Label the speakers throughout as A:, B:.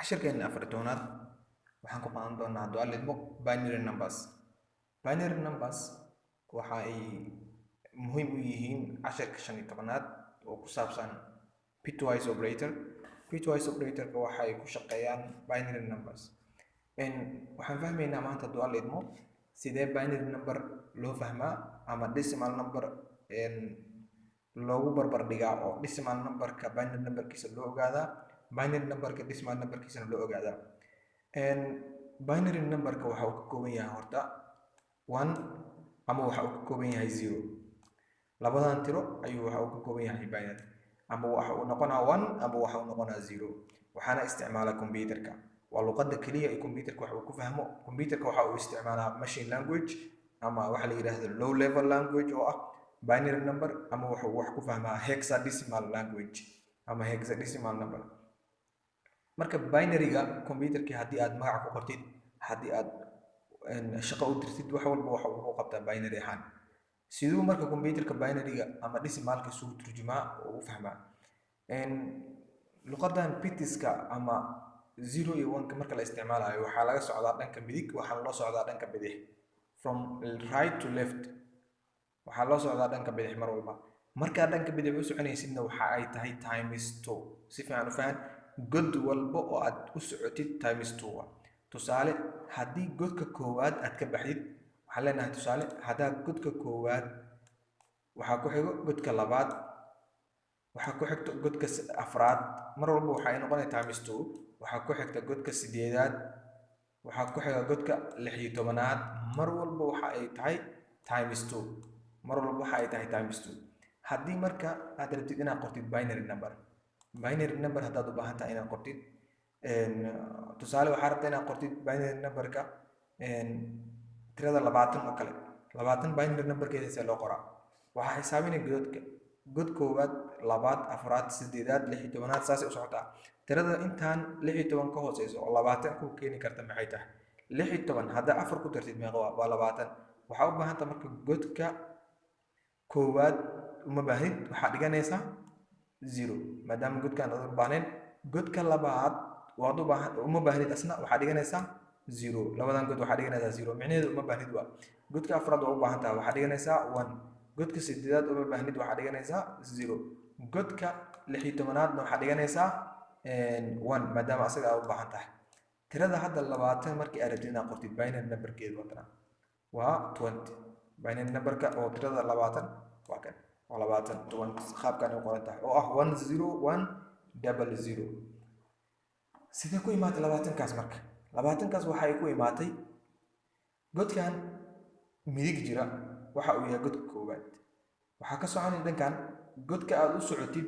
A: cashirkeena afartoonaad waxaan ku qaadan doonaa hadduu alla idmo binary numbers. Binary numbers waxa ay muhiim u yihiin cashirka 15aad oo ku saabsan bitwise operator. Bitwise operator-ka waxa ay ku shaqeeyaan binary numbers. Waxaan fahmaynaa maanta hadduu alla idmo sidee binary number loo fahmaa ama decimal number loogu barbar dhigaa oo decimal numberka binary numberkiisa loo ogaadaa, binary numberka decimal numberkiisana loo ogaadaa. Binary numberka waxa uu ka kooban yahay horta 1 ama waxa uu ka kooban yahay 0. labadan tiro ayuu waxa uu ka kooban yahay binary, ama waxa uu noqonaa 1 ama waxa uu noqonaa 0. waxaana isticmaala computerka, waa luqadda kaliya ee computerka wax uu ku fahmo. Computerka waxa uu isticmaalaa machine language ama waxa la yiraahdo low level language oo ah binary number, ama waxa uu wax ku fahmaa hexadecimal language ama hexadecimal number. marka binary-ga computerka haddii aad magac ku qortid, haddii aad shaqo u dirtid, wax walba waxa uu ku qabtaa binary ahaan. sidoo marka computerka binary-ga ama decimalka isugu turjumaa oo u fahmaa. luqadan bitiska ama 0 iyo 1 marka la isticmaalayo waxaa laga socdaa dhanka midig, waxaa loo socdaa dhanka bidix. From right to left waxaa loo socdaa dhanka bidix mar walba. markaa dhanka bidix u soconaysidna waxa ay tahay times 2. si fiican u faham, god walba oo aad u socotid times 2. tusaale haddii godka koowaad aad ka baxdid, waxaan leenahay tusaale haddaa godka koowaad waxaa ku xigo godka labaad, waxaa ku xigto godka afraad, mar walba waxa ay noqonaysaa times 2. waxaa ku xigta godka sideedaad, waxaa ku xiga godka 16aad, mar walba waxa ay tahay times 2. mar walba waxa ay tahay times 2. haddii marka aad rabtid inaad qortid binary number, binary number haddaad u baahan tahay inaad qortid, tusaale waxaa rabtaa inaad qortid binary numberka tirada 20 oo kale. 20 binary numberkeeda see loo qoraa? waxaa xisaabinaya godadka, god koowaad, labaad, afraad, sideedaad, 16aad, saasay u socotaa. tirada intaan 16 ka hooseyso oo 20 ku keeni karta maxay tahay? 16 haddaa 4 ku dartid meeqa waa 20. waxaa u baahan tahay marka godka koowaad uma baahnid, waxaa dhiganaysaa 0 maadaama godkan aad u baahnayn. godka labaad waad u baahan uma baahnid asna, waxaa dhiganaysaa 0. labadan god waxaa dhiganaysaa 0, micnaheedu uma baahnid waa. godka afraad waa u baahan tahay, waxaa dhiganaysaa 1. godka sideedaad uma baahnid, waxaa dhiganaysaa 0. godka 16aadna waxaa dhiganaysaa 1 maadaama asaga aad u baahan tahay. tirada hadda 20 markii aad rabtid inaad qortid binary numberkeedu waa 20. binary numberka oo tirada 20 waa kan, waa 20 qaabkan ay qoran tahay oo ah 10100. sidee ku imaatay 20kaas marka? 20kaas waxa ay ku imaatay godkan midig jira waxa uu yahay godka koowaad. waxaa ka soconaya dhankan godka aad u socotid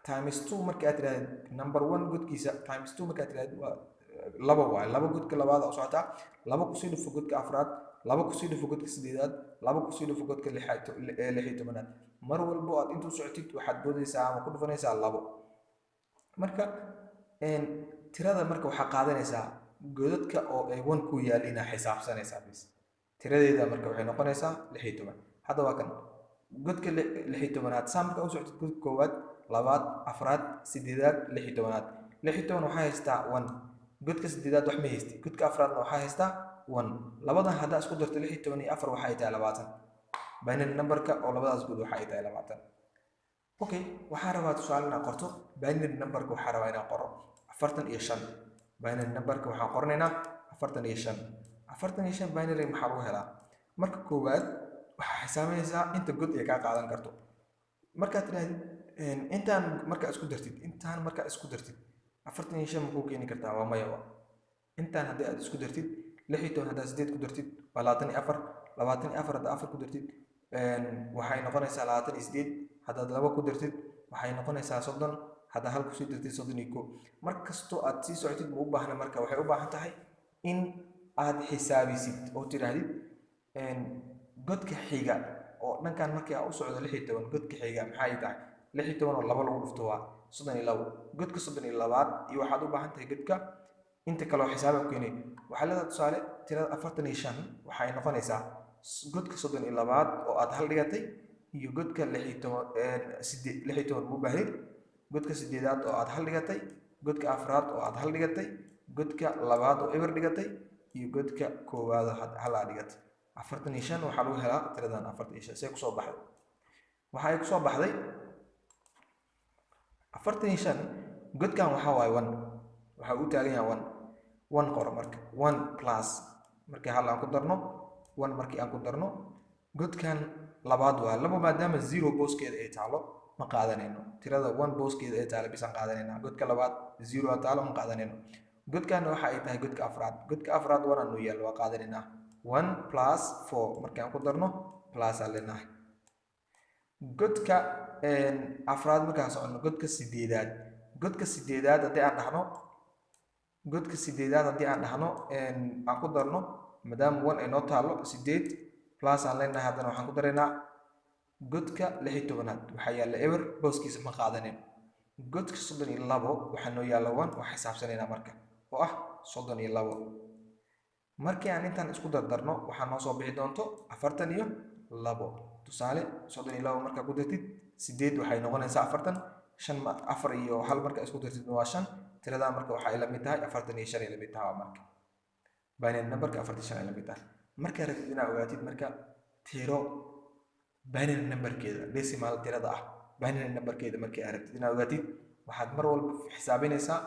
A: times 2 marka aad tiraahdo number 1 godkiisa times 2 marka aad tiraahdo waa 2 waay. 2 godka labaad u socotaa, 2 ku sii dhufo godka afraad, 2 ku sii dhufo godka sideedaad, 2 ku sii dhufo godka 16aad. mar walba aad intuu socotid waxaad boodaysaa ama ku dhufanaysaa 2. marka tirada marka waxaa qaadanaysaa godadka oo ay 1 ku yaalina xisaabsanaysaa bis. tiradeeda marka waxay noqonaysaa 16. hadda waa kan godka 16aad saa marka u socotid godka koowaad, labaad, afraad, sideedaad, 16aad. 16 waxaa haystaa 1. godka sideedaad wax ma haysti, godka afraadna waxaa haystaa 1. labadan haddaa isku darto 16 iyo 4 waxa ay tahay 20. binary numberka oo labadaas god waxa ay tahay 20. okay, waxaa rabaa tusaale inaad qorto binary numberka, waxaa rabaa inaad qoro 45. binary numberka waxaan qoranaynaa 45. 45 binary maxaa lagu helaa? marka koowaad waxaa xisaabinaysaa inta god ay ka qaadan karto. markaad tirahdid intaan marka isku dartid, intaan marka isku dartid 45 ma ku keeni kartaa? waa maya. intaan haddii aad isku dartid 16 haddaa 8 ku dartid waa 24. 24 haddaa 4 ku dartid waxay noqonaysaa 28. haddaad 2 ku dartid waxay noqonaysaa 30. haddaa 1 ku sii dartid 31. markastoo aad sii socotid ma u baahna, marka waxay u baahan tahay in aad xisaabisid oo tirahdid godka xiga oo dhankan markii aad u socdo 16 godka xiga maxay tahay? 16 oo 2 lagu dhufto waa 32. godka 32aad iyo waxaad u baahan tahay godka inta kale oo xisaab ku keenay. waxaa leedahay tusaale tirada 45 waxay noqonaysaa godka 32aad oo aad hal dhigatay iyo godka 16 u baahnid, godka sideedaad oo aad hal dhigatay godka afraad oo aad hal dhigatay, godka labaad oo eber dhigatay, iyo godka koowaad oo hal aad dhigatay. 45 waxaa lagu helaa tiradan 45 see kusoo baxday. waxa ay kusoo baxday 45 godkan waxa waaye 1 waxa uu taagan yahay 1 qoro marka 1 plus markii hal aan ku darno 1 markii aan ku darno godkan labaad waa laba maadaama 0 booskeeda ay taalo ma qaadanayno tirada 1 booskeeda ay taalo bisan qaadanayna godka labaad 0 taalo ma qaadanayno godkan waxa ay tahay godka afraad 1 aan u yaalo waa qaadanayna 1 plus 4 markii aan ku darno plus aan leenahay godka afraad markaan socono godka sideedaad haddii aan dhahno aan ku darno maadaama 1 ay noo taalo 8 plus aan leenahay haddana waxaan ku daraynaa godka 16aad waxaa yaalla eber booskiisa ma qaadanin godka 32 waxaa noo yaalla 1 waa xisaabsanaynaa marka oo ah 32 markii aan intaan isku dardarno waxaa noo soo bixi doonto 42 tusaale 32 markaa ku dartid 8 waxay noqonaysaa 40 4 iyo 1 markaa isku dartid waa 5 tiradaa marka waxa ay la mid tahay 45 ay la mid tahay marka binary numberka 45 ay la mid tahay marka rabtid inaad ogaatid marka tiro binary numberkeeda decimal tirada ah binary numberkeeda markii aad rabtid inaad ogaatid waxaad mar walba xisaabinaysaa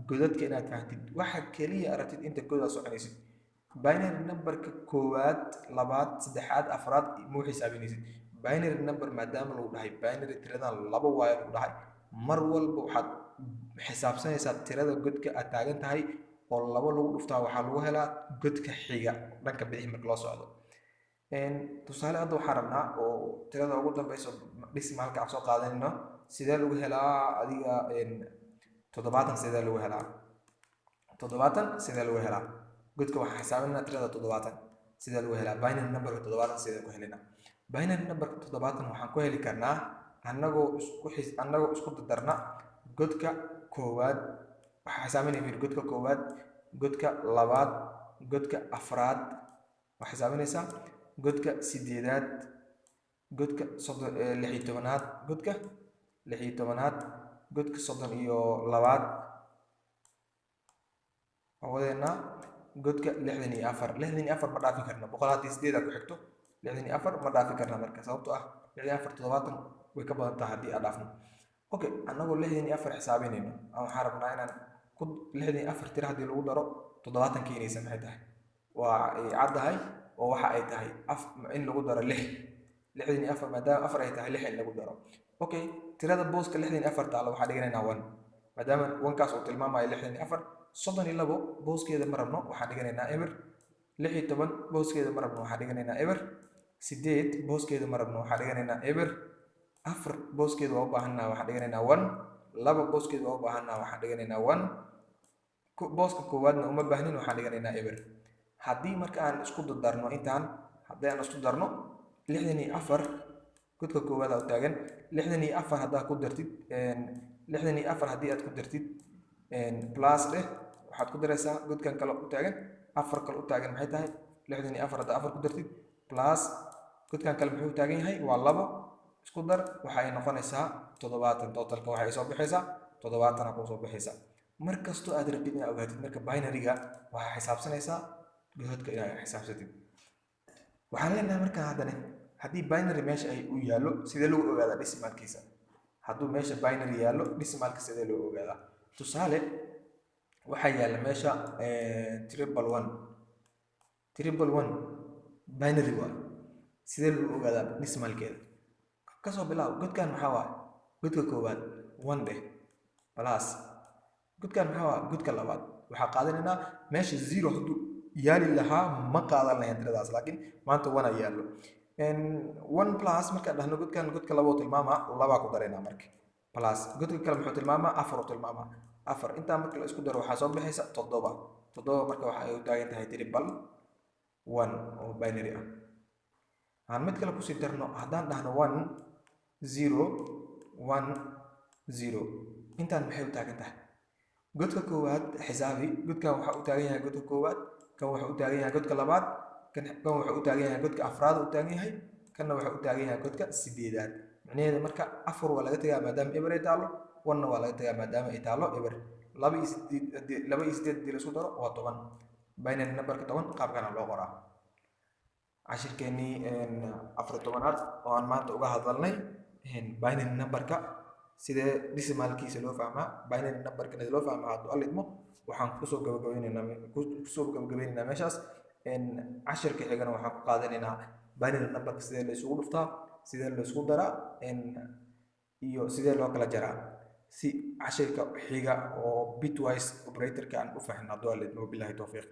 A: godadka inaad fahamtid waxa kaliya aad rabtid inta godaad soconaysid binary numberka koowaad labaad saddexaad afraad muu xisaabinaysid binary number maadaama lagu dhahay binary tiradan laba waayo lagu dhahay mar walba waxaad xisaabsanaysaa tirada godka aad taagan tahay oo laba lagu dhuftaa waxaa lagu helaa godka xiga dhanka bidix marka loo socdo tusaale hadda waxaan rabnaa oo tirada ugu dambeyso decimalka aan soo qaadanayno sidee lagu helaa adiga 70 sidee lagu helaa 70 sidee lagu helaa godka waxaan xisaabinaa tirada 70 sidee lagu helaa binary numberka 70 sidee ku helinaa binary numberka 70 waxaan ku heli karnaa annagoo isku dardarna godka koowaad waxaan xisaabinayna godka koowaad godka labaad godka afraad waxaa xisaabinaysaa godka sideedaad godka 16aad godka 16aad godka 32aad awadeena godka 64 ma dhaafi karno 108 ku xigto 64 ma dhaafi karna marka sababtoo ah 64 70 way ka badan tahay haddii aan dhaafno okay annagoo 64 xisaabinayno waxaan rabnaa inaan 64 tiro haddii lagu daro 70 keenaysa maxay tahay waa ay caddahay oo waxa ay tahay in lagu daro 64 maadaama 4 ay tahay 6 in lagu daro okay tirada booska 64 taalo waxaa dhiganaynaa 1 maadaama 1 kaas uu tilmaamayo 64 32 booskeeda ma rabno waxaan dhiganaynaa eber 16 booskeeda ma rabno waxaan dhiganaynaa eber 8 booskeeda ma rabno waxaan dhiganaynaa eber 4 booskeeda waa u baahannahay waxaan dhiganaynaa 1 2 booskeeda waa u baahannahay waxaan dhiganaynaa 1 booska koowaadna uma baahnin waxaan dhiganaynaa eber haddii marka aan isku darno intaan haddii aan isku darno 64 godka koowaad u taagan 64 haddaad ku dartid 64 haddii aad ku dartid plus waxaad ku daraysaa godkan kale u taagan 4 kale u taagan maxay tahay 64 haddaad 4 ku dartid plus godkan kale muxuu taagan yahay waa 2 isku dar waxa ay noqonaysaa 70 totalka waxay soo bixaysaa 70 ku soo bixaysaa markastoo aad rabtid inaad ogaatid marka binary-ga waxaa xisaabsanaysaa godadka inaad xisaabsatid waxaan leenahay marka haddana haddii binary meesha ay u yaallo sidee lagu ogaadaa decimalkiisa hadduu meesha binary yaallo decimalka sidee loo ogaadaa tusaale waxaa yaalla meesha 111 binary waa sidee lagu ogaadaa decimalkeeda kasoo bilaab godkan maxaa waaye godka koowaad 1 dheh plus godkan maxaa waaye godka labaad waxaa qaadanaynaa meesha 0 hadduu yaali lahaa ma qaadan lahayn tiradaas laakiin maanta 1 ayaa yaallo 1 plus markaan dhahno godkan godka labo tilmaamaa 2 ku daraynaa marka plus godka kale muxuu tilmaamaa 4 tilmaamaa 4 intaa marka la isku daro waxaa soo bixaysa 7 marka waxa ay u taagan tahay triple 1 oo binary ah aan mid kale ku sii darno haddaan dhahno 1 0 1 0 intaan maxay u taagan tahay godka koowaad xisaabi godkan waxa uu taagan yahay godka koowaad kan waxa uu taagan yahay godka labaad kan waxa uu taagan yahay godka afraad uu taagan yahay kanna waxa uu taagan yahay godka sideedaad macnaheedu marka 4 waa laga tagaa maadaama eber ay taalo 1 waa laga tagaa maadaama ay taalo eber 2 iyo 8 haddii la isku daro waa 10. Binary numberka 10 qaabkana loo qoraa. cashirkeennii 14aad oo aan maanta uga hadalnay binary numberka sidee decimalkiisa loo fahmaa. binary numberkana loo fahmaa hadduu alidmo waxaan kusoo gabagabeynaynaa meeshaas. cashirka xigana waxaan ku qaadanaynaa binary numberka sidee la isugu dhuftaa, sidee la isku daraa, iyo sidee loo kala jaraa, si cashirka xiga oo bitwise operatorka aan u fahno hadduu alidmo. billahi tawfiiq.